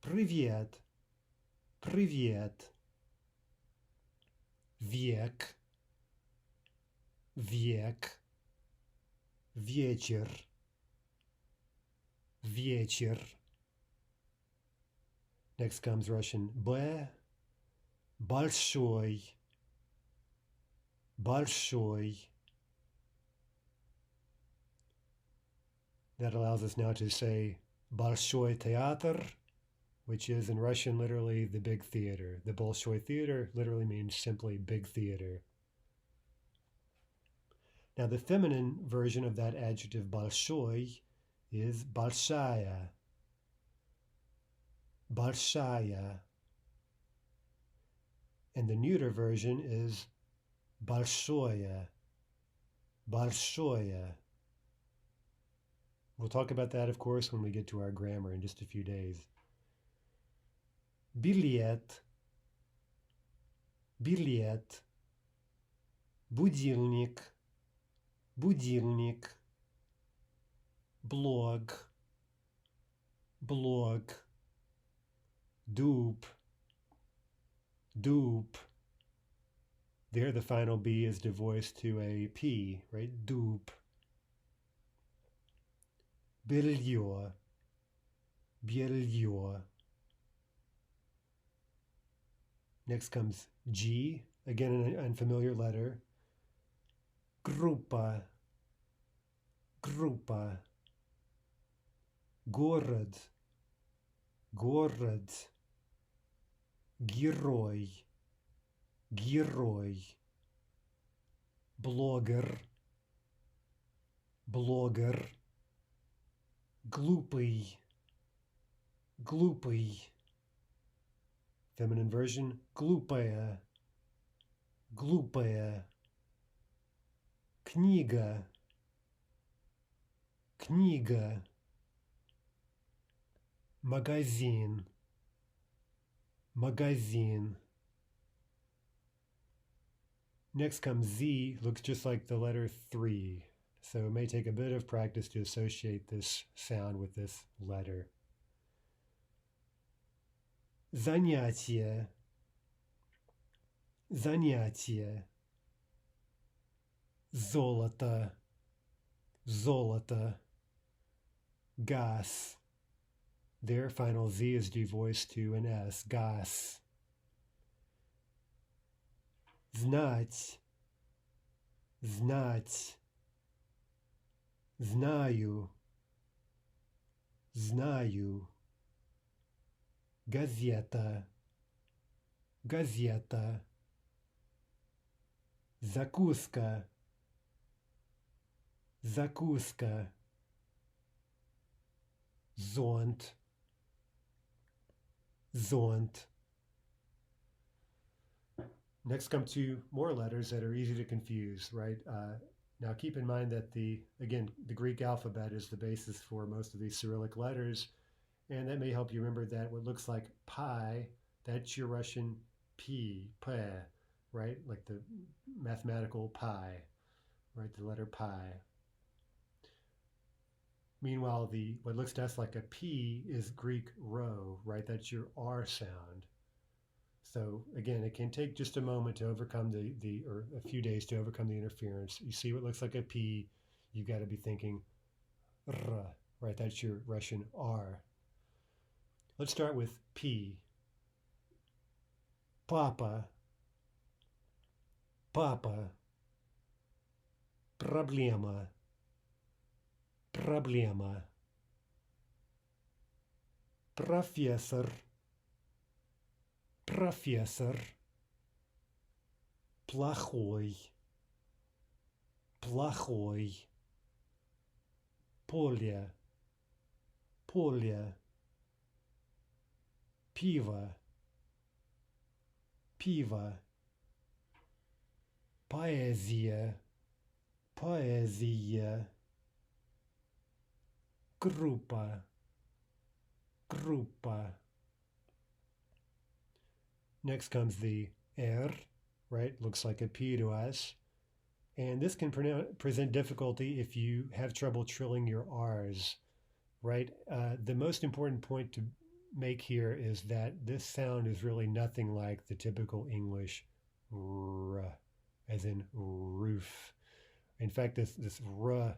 Привет. Привет. Век. Век. Вечер. Вечер. Next comes Russian Б. Большой. Большой. That allows us now to say Bolshoi Theater, which is in Russian literally the big theater. The Bolshoi Theater literally means simply big theater. Now the feminine version of that adjective Bolshoi is Bolshaya. Bolshaya. And the neuter version is Bolshoya. Bolshoya. We'll talk about that, of course, when we get to our grammar in just a few days. Билет. Билет. Будильник. Будильник. Блог. Блог. Дуб. Dub. There the final B is devoiced to a P, right? Dub. Белье. Белье. Next comes G, again an unfamiliar letter. Группа. Группа. Город. Город. Герой. Герой. Блогер. Блогер. Глупый. Глупый. Feminine version. Глупая. Глупая. Книга. Книга. Магазин. Magazine. Next comes Z, looks just like the letter 3, so it may take a bit of practice to associate this sound with this letter. Занятие. Занятие. Золото. Золото. Gas. Their final Z is devoiced to an S. Gas. Знать. Знать. Знаю. Знаю. Газета. Газета. Закуска. Закуска. Зонт. Zont. Next come two more letters that are easy to confuse, right? Now keep in mind that the Greek alphabet is the basis for most of these Cyrillic letters, and that may help you remember that what looks like pi, That's your Russian P, right? Like the mathematical pi, right? The letter pi. Meanwhile, what looks to us like a P is Greek rho, right? That's your R sound. So again, it can take just a moment to overcome or a few days to overcome the interference. You see what looks like a P, you've got to be thinking R, right? That's your Russian R. Let's start with P. Papa, papa, проблема, проблема, профессор, профессор, плохой, плохой, поле, поле, пиво, пиво, поэзия, поэзия, группа, группа. Next comes the R, right? Looks like a P to us. And this can present difficulty if you have trouble trilling your R's, right? The most important point to make here is that this sound is really nothing like the typical English R, as in roof. In fact, this R,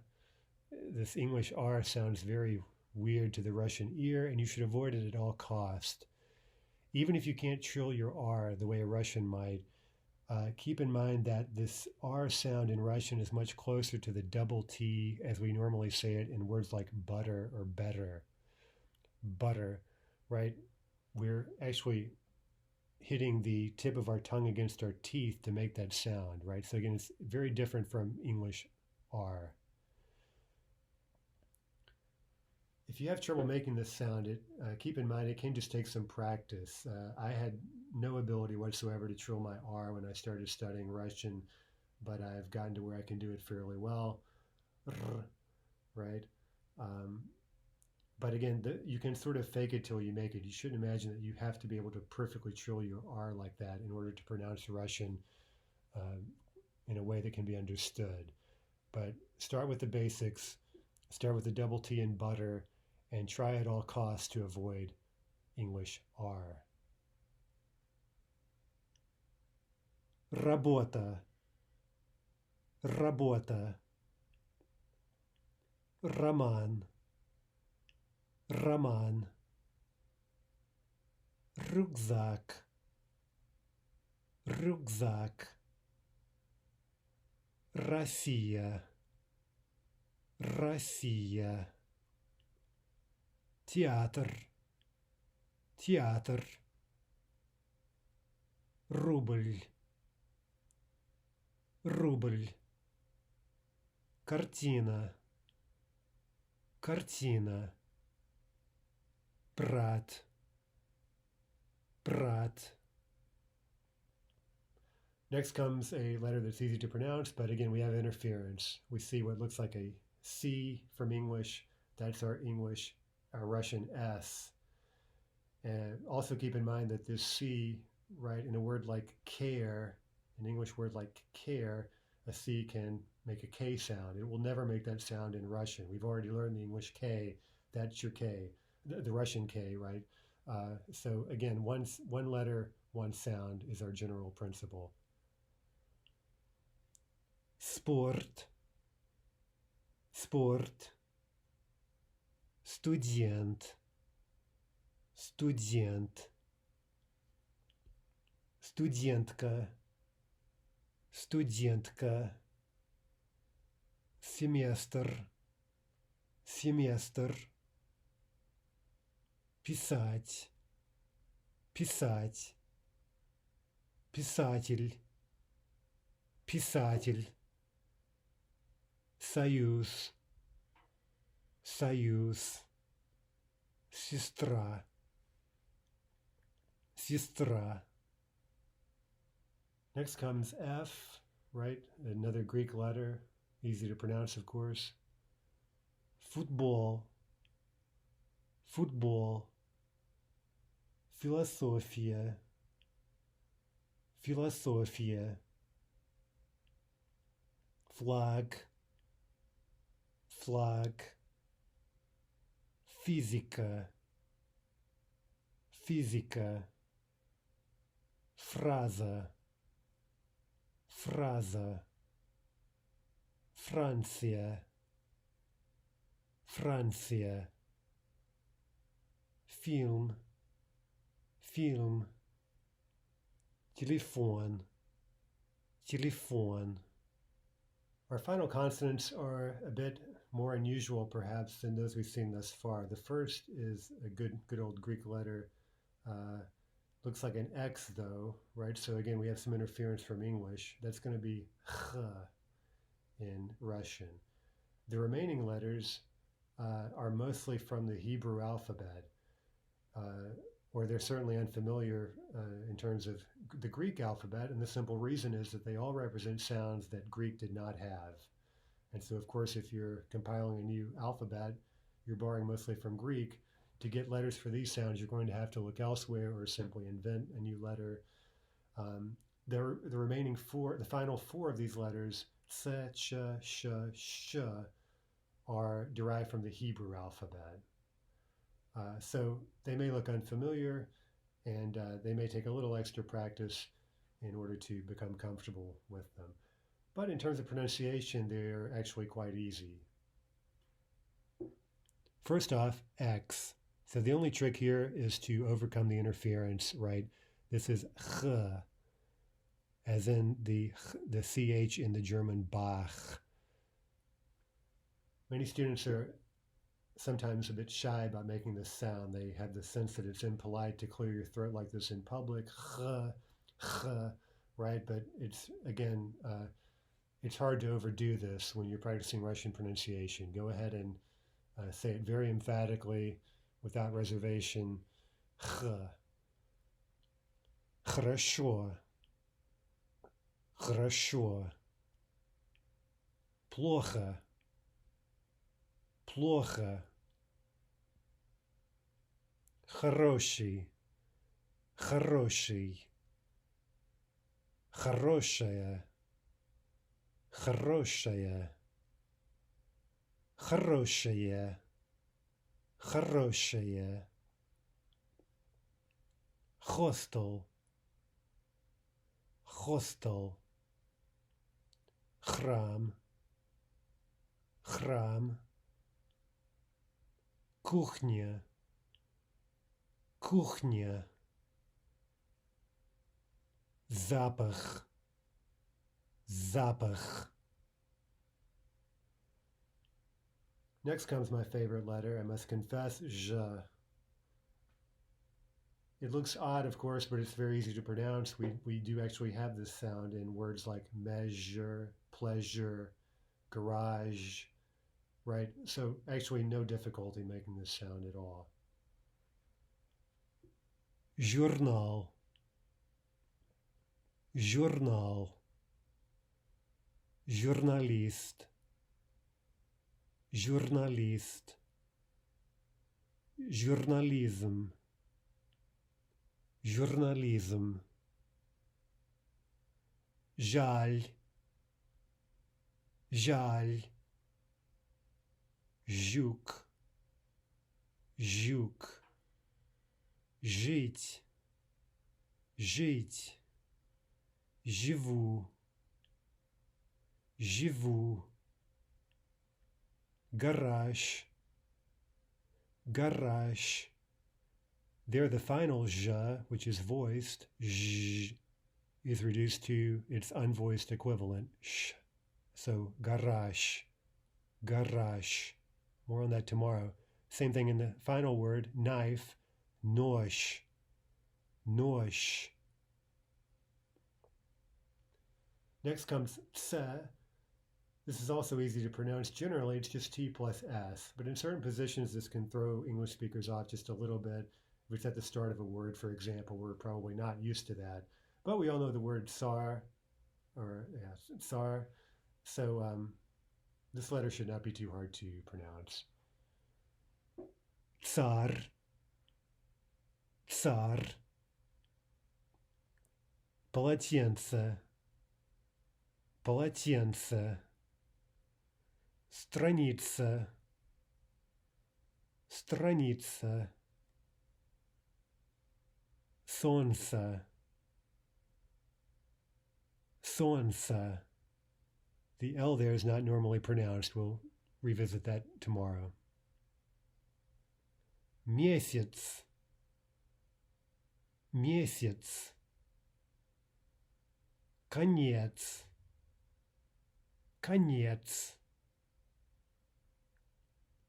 this English R sounds very weird to the Russian ear, and you should avoid it at all costs. Even if you can't trill your R the way a Russian might, keep in mind that this R sound in Russian is much closer to the double T as we normally say it in words like butter or better. Butter, right? We're actually hitting the tip of our tongue against our teeth to make that sound, right? So again, it's very different from English R. If you have trouble making this sound, keep in mind it can just take some practice. I had no ability whatsoever to trill my R when I started studying Russian, but I've gotten to where I can do it fairly well, right? But again, you can sort of fake it till you make it. You shouldn't imagine that you have to be able to perfectly trill your R like that in order to pronounce Russian in a way that can be understood. But start with the basics, start with the double T in butter, and try at all costs to avoid English R. Работа, работа, роман, роман, рюкзак, рюкзак, Россия, Россия, театр, театр, рубль, рубль, картина, картина, брат, брат. Next comes a letter that's easy to pronounce, but again, we have interference. We see what looks like a C from English. That's our Russian S. And also keep in mind that this C, right, in a word like care, an English word like care, a C can make a K sound. It will never make that sound in Russian. We've already learned the English K. That's your K, the Russian K, right? So again, one letter, one sound is our general principle. Sport, спорт, студент, студент, студентка, студентка, семестр, семестр, писать, писать, писатель, писатель, союз, союз, сестра, сестра. Next comes F, right? Another Greek letter, easy to pronounce, of course. Football, football, Filosofia, filosofia. Flag, flag. Física, física. Frase, frase. Francia, Francia. Film, film. Telephone, telephone. Our final consonants are a bit more unusual, perhaps, than those we've seen thus far. The first is a good old Greek letter. Looks like an X, though, right? So again, we have some interference from English. That's going to be ch in Russian. The remaining letters are mostly from the Hebrew alphabet, or they're certainly unfamiliar in terms of the Greek alphabet, and the simple reason is that they all represent sounds that Greek did not have. And so, of course, if you're compiling a new alphabet, you're borrowing mostly from Greek. To get letters for these sounds, you're going to have to look elsewhere or simply invent a new letter. The remaining four, the final four of these letters, tse, ch, sh, sh, are derived from the Hebrew alphabet. So they may look unfamiliar, and they may take a little extra practice in order to become comfortable with them. But in terms of pronunciation, they're actually quite easy. First off, X. So the only trick here is to overcome the interference, right? This is ch, as in the CH in the German Bach. Many students are sometimes a bit shy about making this sound. They have the sense that it's impolite to clear your throat like this in public, ch, right? But it's, again, it's hard to overdo this when you're practicing Russian pronunciation. Go ahead and say it very emphatically, without reservation. Ch. Хорошо. Хорошо. Плохо. Плохо. Хороший. Хороший. Хорошая. Хорошая. Хорошее. Хорошее. Hostel. Hostel. Храм. Храм. Кухня. Кухня. Запах. Запах. Next comes my favorite letter, I must confess, zh. It looks odd, of course, but it's very easy to pronounce. We do actually have this sound in words like measure, pleasure, garage, right? So actually no difficulty making this sound at all. Journal. Journal. Journalist. Journalist. Journalism. Journalism. Жаль. Жаль. Жук. Жук. Жить. Жить. Живу. Живу. Garage. Garage. There, the final zh, which is voiced, zh, is reduced to its unvoiced equivalent, sh. So, garage. Garage. More on that tomorrow. Same thing in the final word, knife, nosh. Nosh. Next comes tse. This is also easy to pronounce. Generally, it's just T plus S, but in certain positions, this can throw English speakers off just a little bit. If it's at the start of a word, for example, we're probably not used to that. But we all know the word tsar, or yeah, tsar. So this letter should not be too hard to pronounce. Tsar. цар, полотенце, полотенце, страница, страница, солнце, солнце. The L there is not normally pronounced. We'll revisit that tomorrow. Месяц, месяц, конец, конец,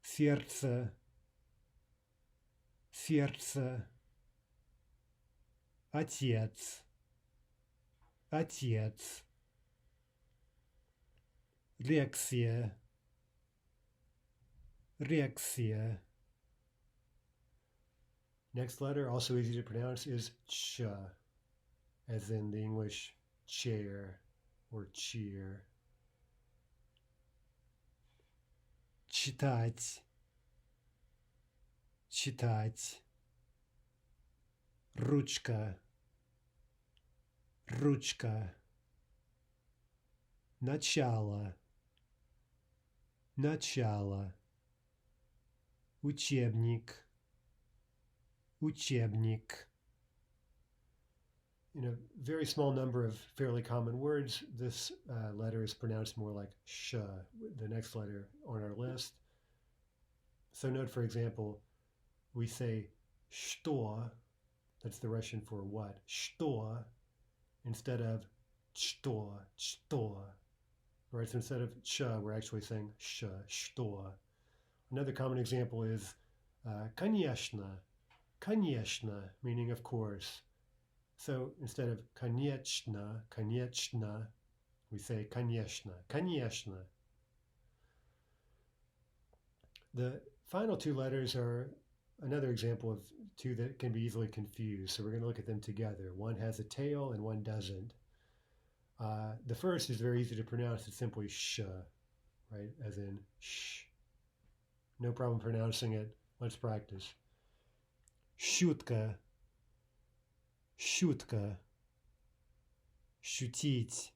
сердце, сердце, отец, отец, лекция, лекция. Next letter, also easy to pronounce, is ch, as in the English chair or cheer. Читать, читать, ручка, ручка, начало, начало, учебник, учебник. In a very small number of fairly common words, this letter is pronounced more like sh, the next letter on our list. So note, for example, we say что, that's the Russian for what, что, instead of что, что. Right, so instead of ch, we're actually saying sh, что. Another common example is конечно, конечно, meaning of course. So instead of конечно, конечно, we say конечно, конечно. The final two letters are another example of two that can be easily confused. So we're going to look at them together. One has a tail and one doesn't. The first is very easy to pronounce. It's simply sh, right? As in sh. No problem pronouncing it. Let's practice. Шутка, шутка, шутить,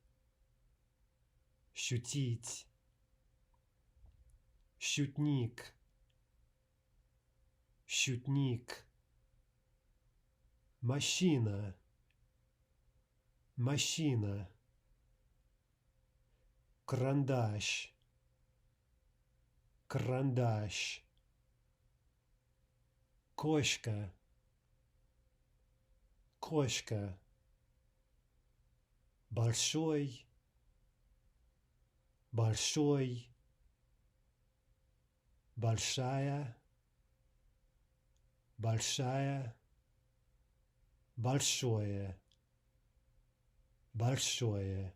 шутить, шутник, шутник, машина, машина, карандаш, карандаш, кошка, кошка, большой, большой, большая, большая, большое, большое.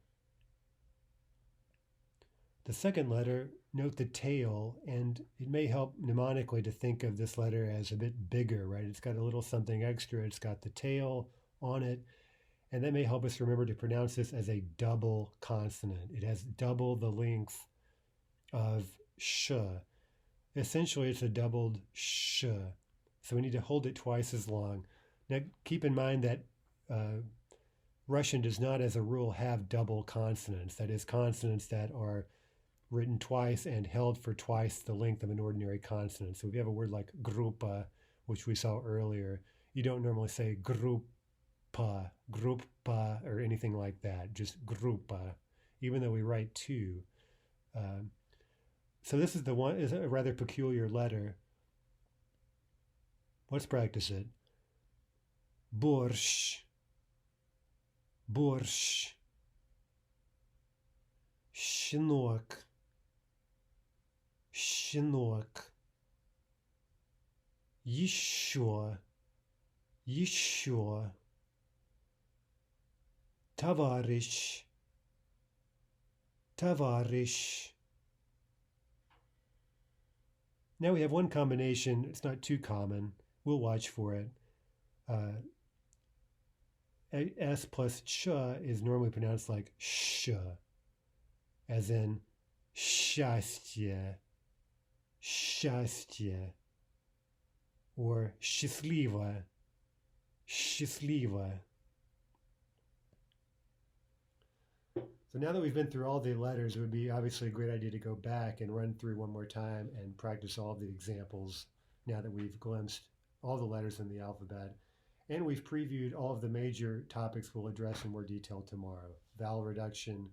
The second letter, note the tail, and it may help mnemonically to think of this letter as a bit bigger, right? It's got a little something extra. It's got the tail on it, and that may help us remember to pronounce this as a double consonant. It has double the length of sh. Essentially, it's a doubled sh, so we need to hold it twice as long. Now, keep in mind that Russian does not, as a rule, have double consonants. That is, consonants that are written twice and held for twice the length of an ordinary consonant. So if you have a word like группа, which we saw earlier, you don't normally say группа, группа, or anything like that, just группа, even though we write two. So this is is a rather peculiar letter. Let's practice it. Борщ, борщ, щенок, щенок, еще, еще, товарищ, товарищ. Now we have one combination. It's not too common. We'll watch for it. S plus ch is normally pronounced like sh, as in счастье, счастье, or счастливо, Счастлива. So now that we've been through all the letters, it would be obviously a great idea to go back and run through one more time and practice all the examples now that we've glimpsed all the letters in the alphabet. And we've previewed all of the major topics we'll address in more detail tomorrow. Vowel reduction,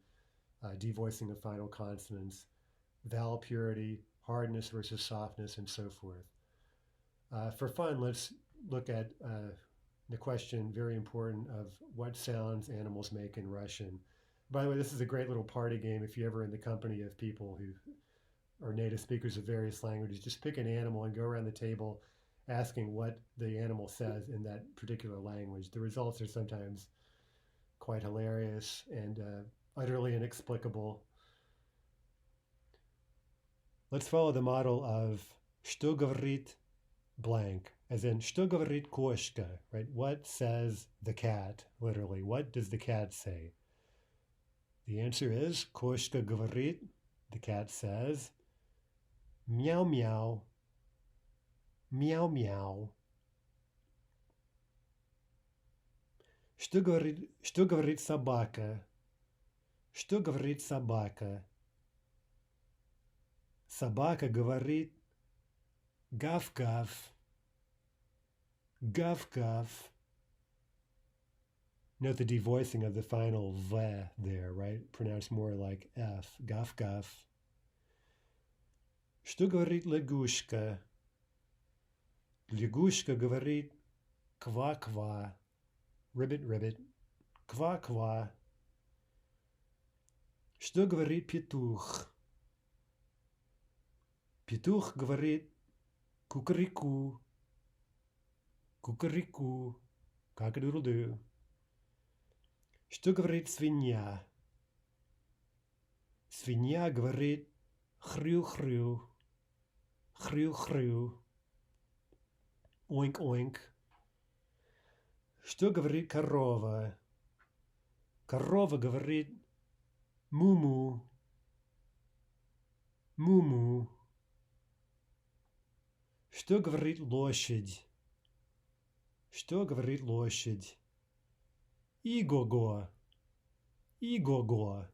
devoicing of final consonants, vowel purity, hardness versus softness, and so forth. For fun, let's look at the question, very important, of what sounds animals make in Russian. By the way, this is a great little party game if you're ever in the company of people who are native speakers of various languages. Just pick an animal and go around the table asking what the animal says in that particular language. The results are sometimes quite hilarious and utterly inexplicable. Let's follow the model of что говорит blank, as in что говорит кошка, right? What says the cat, literally? What does the cat say? The answer is кошка говорит, the cat says, мяу мяу, мяу мяу. Что говорит собака? Что говорит собака? Собака говорит гав-гав, гав-гав. Note the devoicing of the final v there, right? Pronounced more like f, гав-гав. Что говорит лягушка? Лягушка говорит ква-ква, ribbit-ribbit, ква-ква. Что говорит петух? Петух говорит кукареку, кукареку, cock-a-doodle-doo. Что говорит свинья? Свинья говорит хрю-хрю, хрю-хрю, oink-oink. Что говорит корова? Корова говорит му-му, му-му. Что говорит лошадь? Что говорит лошадь? И-го-го, и-го-го.